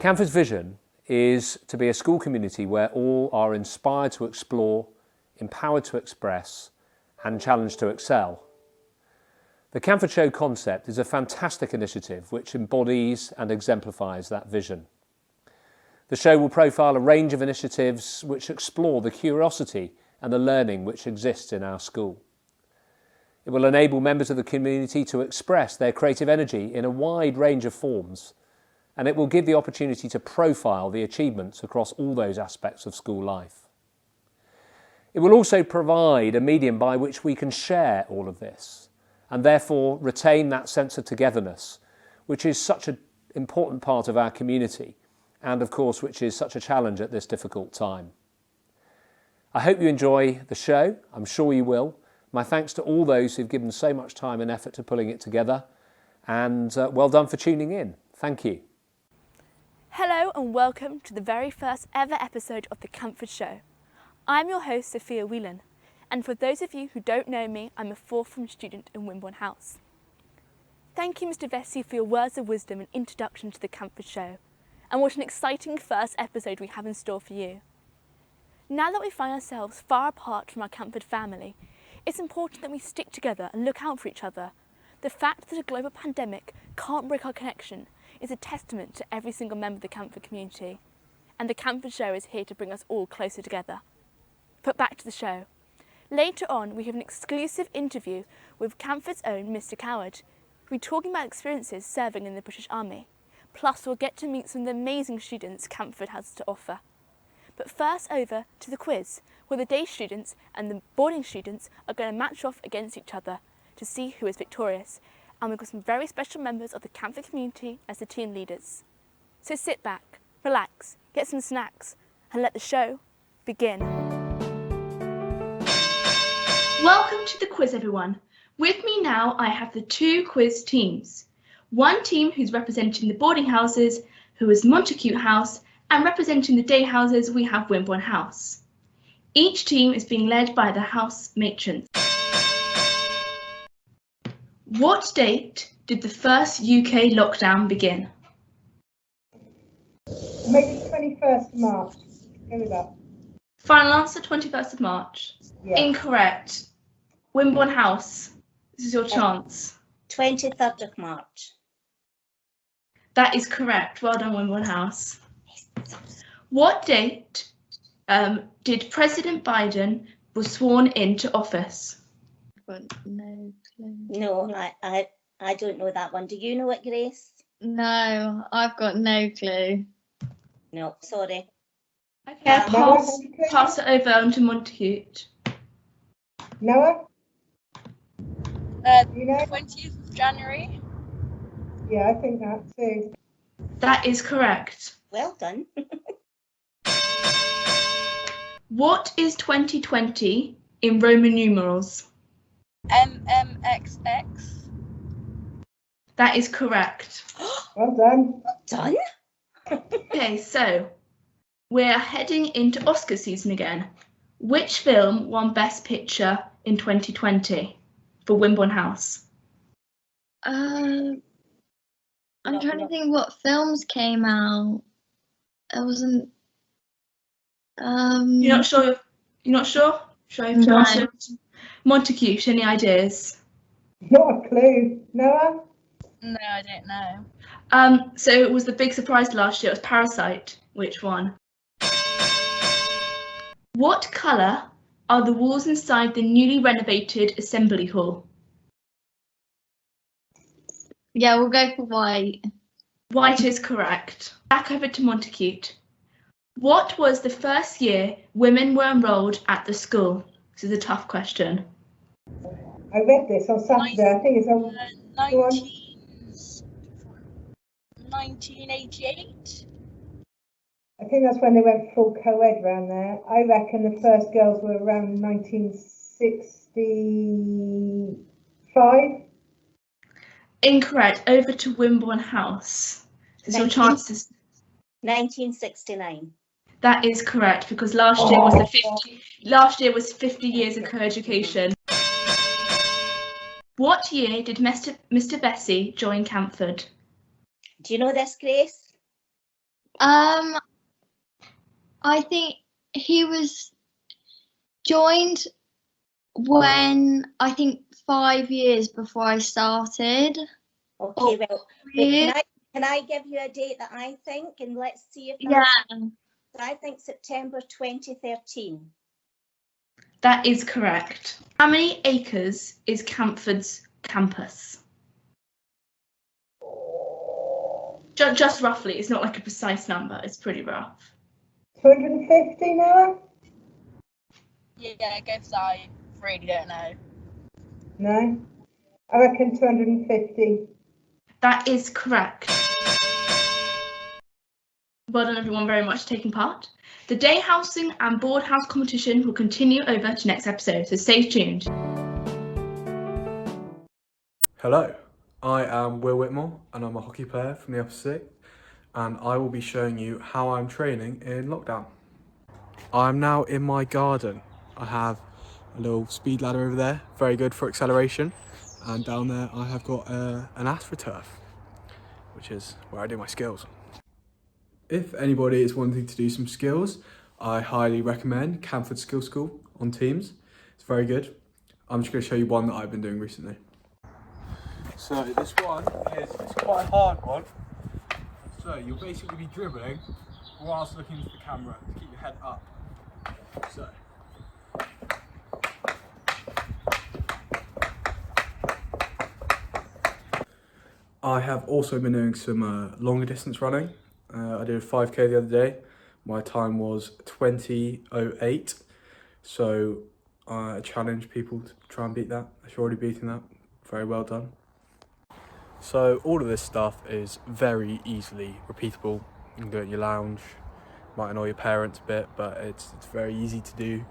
Canford's vision is to be a school community where all are inspired to explore, empowered to express, and challenged to excel. The Canford Show concept is a fantastic initiative which embodies and exemplifies that vision. The show will profile a range of initiatives which explore the curiosity and the learning which exists in our school. It will enable members of the community to express their creative energy in a wide range of forms, and it will give the opportunity to profile the achievements across all those aspects of school life. It will also provide a medium by which we can share all of this and therefore retain that sense of togetherness, which is such an important part of our community and of course which is such a challenge at this difficult time. I hope you enjoy the show. I'm sure you will. My thanks to all those who've given so much time and effort to pulling it together, and well done for tuning in. Thank you. Hello and welcome to the very first ever episode of the Canford Show. I'm your host Sophia Whelan, and for those of you who don't know me, I'm a fourth form student in Wimborne House. Thank you Mr Vesey for your words of wisdom and introduction to the Canford Show, and what an exciting first episode we have in store for you. Now that we find ourselves far apart from our Canford family, it's important that we stick together and look out for each other. The fact that a global pandemic can't break our connection is a testament to every single member of the Canford community, and the Canford Show is here to bring us all closer together. But back to the show. Later on, we have an exclusive interview with Canford's own Mr Coward. We'll be talking about experiences serving in the British Army. Plus, we'll get to meet some of the amazing students Canford has to offer. But first, over to the quiz, where the day students and the boarding students are going to match off against each other to see who is victorious. And we've got some very special members of the Canford community as the team leaders. So sit back, relax, get some snacks, and let the show begin. Welcome to the quiz, everyone. With me now, I have the two quiz teams. One team who's representing the boarding houses, who is Montacute House, and representing the day houses, we have Wimborne House. Each team is being led by the house matrons. What date did the first UK lockdown begin? Maybe 21st of March. Go with that. Final answer, 21st of March. Yeah. Incorrect. Wimborne House, this is your chance. 23rd of March. That is correct. Well done, Wimborne House. What date did President Biden was sworn into office? Got no clue. No, I don't know that one. Do you know it, Grace? No, I've got no clue. No, sorry. Okay, I'll pass it over onto Montacute. Noah? You know? 20th of January. Yeah, I think that too. That is correct. Well done. What is 2020 in Roman numerals? MMXX. That is correct. Well done. Done? Okay, so we're heading into Oscar season again. Which film won Best Picture in 2020 for Wimborne House? I'm trying to think what films came out. I wasn't. You're not sure? You're not sure? Should I No. answer? Montacute, any ideas? Not a clue. Noah? No, I don't know. So it was the big surprise last year. It was Parasite. Which one? What colour are the walls inside the newly renovated Assembly Hall? Yeah, we'll go for white. White is correct. Back over to Montacute. What was the first year women were enrolled at the school? This is a tough question. I read this on Saturday. I think it's on. 1988. I think that's when they went full co-ed around there. I reckon the first girls were around 1965. Incorrect. Over to Wimborne House. This is your chances. 1969. That is correct because last year was 50 years of co-education. What year did Mr Vesey join Canford? Do you know this, Grace? I think he was joined when I think 5 years before I started. Okay, well, Years. can I give you a date that I think, and let's see if Yeah, I think September 2013. That is correct. How many acres is Canford's campus? Just roughly. It's not like a precise number. It's pretty rough. 250, Noah? Yeah, go for I really don't know. No? I reckon 250. That is correct. Well done, everyone, very much for taking part. The day housing and board house competition will continue over to next episode, so stay tuned. Hello, I am Will Whitmore and I'm a hockey player from the Upper Sixth, and I will be showing you how I'm training in lockdown. I'm now in my garden. I have a little speed ladder over there, very good for acceleration, and down there I have got an AstroTurf, which is where I do my skills. If anybody is wanting to do some skills, I highly recommend Canford Skill School on Teams. It's very good. I'm just going to show you one that I've been doing recently. So this one it's quite a hard one. So you'll basically be dribbling whilst looking into the camera to keep your head up. So. I have also been doing some longer distance running. I did a 5k the other day. My time was 20:08. So I challenge people to try and beat that. If you're already beating that, very well done. So all of this stuff is very easily repeatable. You can do it in your lounge. Might annoy your parents a bit, but it's very easy to do.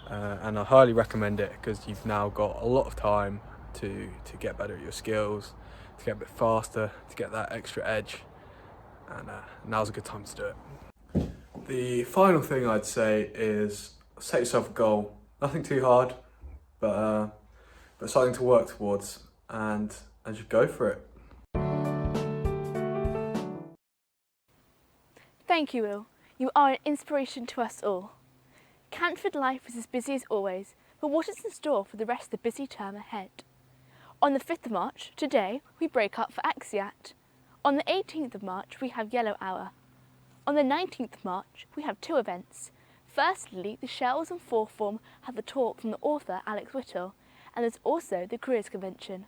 And I highly recommend it because you've now got a lot of time to get better at your skills, to get a bit faster, to get that extra edge. And now's a good time to do it. The final thing I'd say is set yourself a goal. Nothing too hard, but something to work towards, and just go for it. Thank you, Will. You are an inspiration to us all. Canford life is as busy as always, but what is in store for the rest of the busy term ahead? On the 5th of March, today, we break up for exeat. On the 18th of March, we have Yellow Hour. On the 19th of March, we have 2 events. Firstly, the Shells and Fourth Form have the talk from the author Alex Whittle, and there's also the Careers Convention.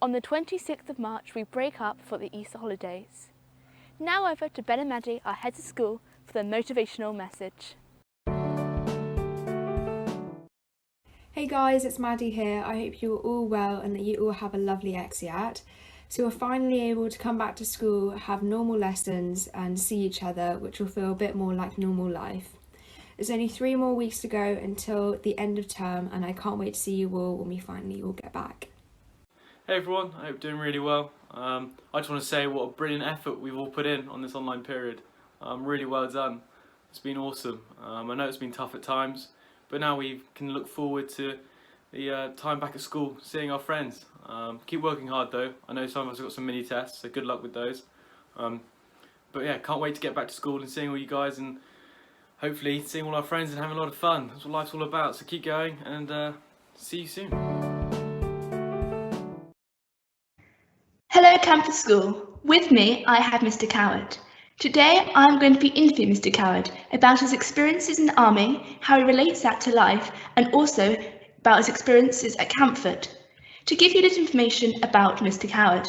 On the 26th of March, we break up for the Easter holidays. Now over to Ben and Maddie, our heads of school, for their motivational message. Hey guys, it's Maddie here. I hope you're all well and that you all have a lovely exeat. So we're finally able to come back to school, have normal lessons and see each other, which will feel a bit more like normal life. There's only 3 more weeks to go until the end of term, and I can't wait to see you all when we finally all get back. Hey everyone, I hope you're doing really well. I just want to say what a brilliant effort we've all put in on this online period. Really well done. It's been awesome. I know it's been tough at times, but now we can look forward to the time back at school, seeing our friends. Keep working hard though. I know some of us have got some mini tests, so good luck with those. But yeah, can't wait to get back to school and seeing all you guys, and hopefully seeing all our friends and having a lot of fun. That's what life's all about, so keep going and see you soon. Hello Canford School. With me I have Mr. Coward. Today I'm going to be interviewing Mr. Coward about his experiences in the army, how he relates that to life, and also about his experiences at Canford. To give you a little information about Mr. Coward.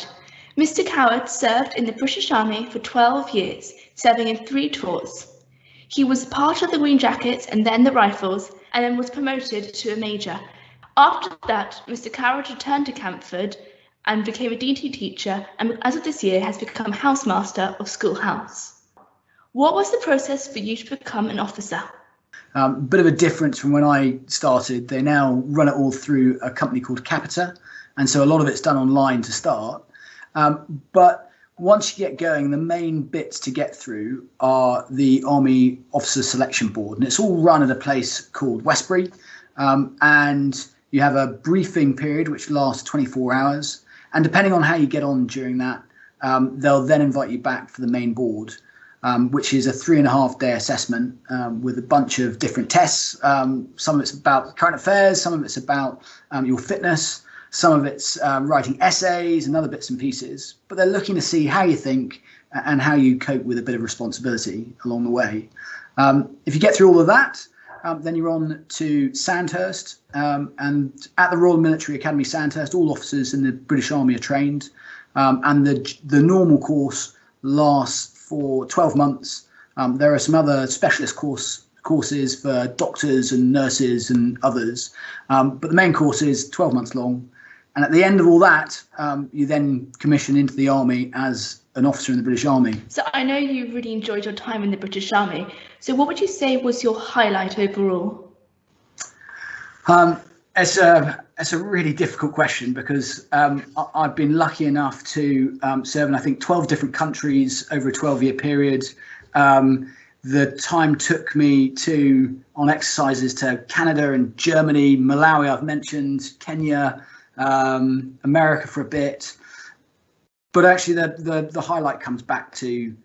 Mr. Coward served in the British Army for 12 years, serving in 3 tours. He was part of the Green Jackets and then the Rifles, and then was promoted to a major. After that, Mr. Coward returned to Canford and became a DT teacher, and as of this year has become housemaster of School House. What was the process for you to become an officer? Bit of a difference from when I started. They now run it all through a company called Capita, and so a lot of it's done online to start. But once you get going, the main bits to get through are the Army Officer Selection Board, and it's all run at a place called Westbury, and you have a briefing period which lasts 24 hours. And depending on how you get on during that, they'll then invite you back for the main board. which is a 3.5-day assessment with a bunch of different tests. Some of it's about current affairs, some of it's about your fitness, some of it's writing essays and other bits and pieces. But they're looking to see how you think and how you cope with a bit of responsibility along the way. If you get through all of that, then you're on to Sandhurst. And at the Royal Military Academy Sandhurst, all officers in the British Army are trained. And the normal course lasts for 12 months. There are some other specialist courses for doctors and nurses and others. But the main course is 12 months long. And at the end of all that, you then commission into the Army as an officer in the British Army. So I know you really enjoyed your time in the British Army. So what would you say was your highlight overall? It's a really difficult question because I've been lucky enough to serve in, I think, 12 different countries over a 12-year period. The time took me on exercises to Canada and Germany, Malawi I've mentioned, Kenya, America for a bit. But actually the highlight comes back to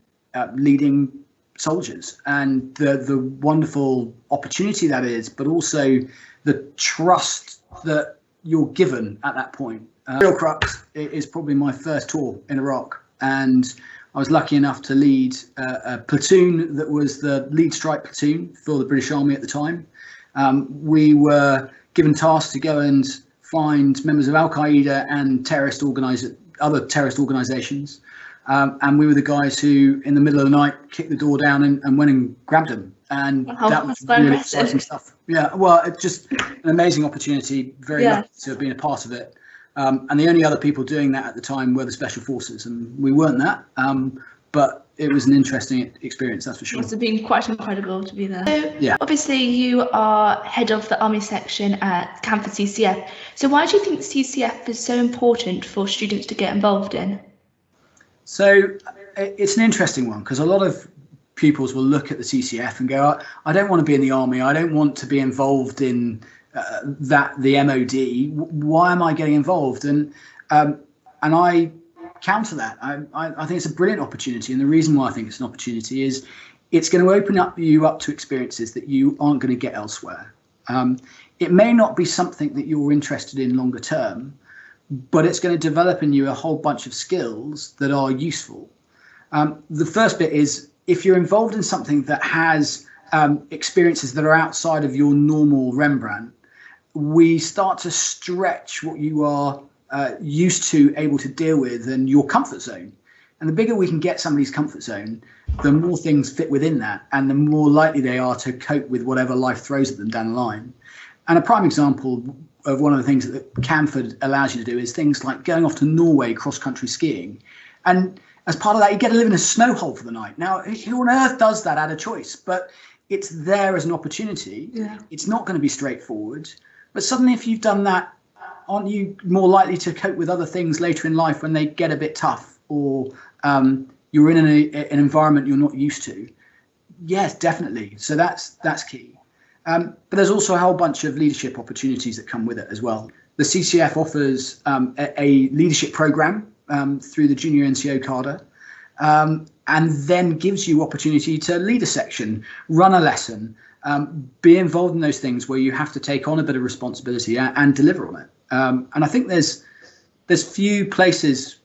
leading soldiers and the wonderful opportunity that is, but also the trust that you're given at that point. Real crux is probably my first tour in Iraq, and I was lucky enough to lead a platoon that was the lead strike platoon for the British Army at the time. We were given tasks to go and find members of Al-Qaeda and other terrorist organisations. And we were the guys who, in the middle of the night, kicked the door down and went and grabbed them. And that was really exciting stuff. Yeah, well, it's just an amazing opportunity. Very lucky to have been a part of it. And the only other people doing that at the time were the Special Forces, and we weren't that. But it was an interesting experience, that's for sure. It must have been quite incredible to be there. So, yeah. Obviously, you are head of the Army section at Canford CCF. So why do you think CCF is so important for students to get involved in? So it's an interesting one because a lot of pupils will look at the CCF and go, I don't want to be in the Army. I don't want to be involved in the MOD. Why am I getting involved? And I counter that. I think it's a brilliant opportunity. And the reason why I think it's an opportunity is it's going to open you up to experiences that you aren't going to get elsewhere. It may not be something that you're interested in longer term, but it's going to develop in you a whole bunch of skills that are useful. The first bit is if you're involved in something that has experiences that are outside of your normal Rembrandt, we start to stretch what you are used to able to deal with and your comfort zone. And the bigger we can get somebody's comfort zone, the more things fit within that and the more likely they are to cope with whatever life throws at them down the line. And a prime example of one of the things that Canford allows you to do is things like going off to Norway cross-country skiing. And as part of that, you get to live in a snow hole for the night. Now, who on earth does that out of choice? But it's there as an opportunity. Yeah. It's not going to be straightforward. But suddenly, if you've done that, aren't you more likely to cope with other things later in life when they get a bit tough or you're in an environment you're not used to? Yes, definitely. So that's key. But there's also a whole bunch of leadership opportunities that come with it as well. The CCF offers a leadership program through the Junior NCO cadre, and then gives you opportunity to lead a section, run a lesson, be involved in those things where you have to take on a bit of responsibility and deliver on it. And I think there's few places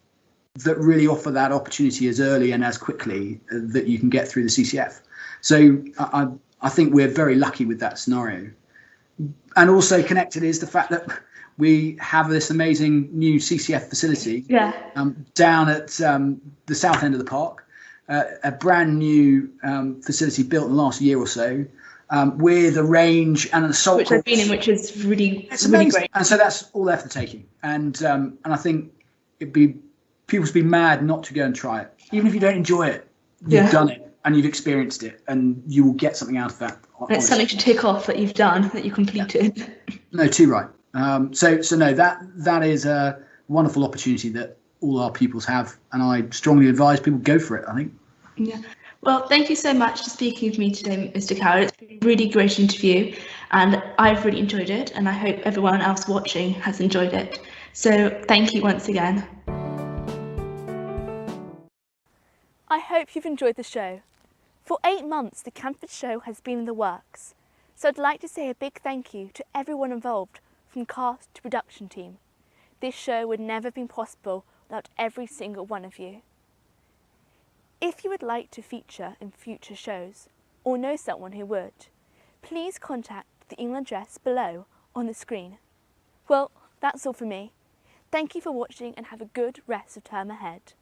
that really offer that opportunity as early and as quickly that you can get through the CCF. So I think we're very lucky with that scenario. And also connected is the fact that we have this amazing new CCF facility down at the south end of the park, a brand new facility built in the last year or so, with a range and an assault which course. I've been in, which is really great. And so that's all there for the taking. And I think people would be mad not to go and try it. Even if you don't enjoy it, you've done it and you've experienced it and you will get something out of that. And it's something to tick off that you've done, that you completed. No, too right. So no, that is a wonderful opportunity that all our pupils have, and I strongly advise people go for it, I think. Yeah. Well, thank you so much for speaking with me today, Mr. Coward. It's been a really great interview, and I've really enjoyed it, and I hope everyone else watching has enjoyed it. So thank you once again. I hope you've enjoyed the show. For 8 months, the Canford Show has been in the works, so I'd like to say a big thank you to everyone involved, from cast to production team. This show would never have been possible without every single one of you. If you would like to feature in future shows, or know someone who would, please contact the email address below on the screen. Well, that's all for me. Thank you for watching and have a good rest of term ahead.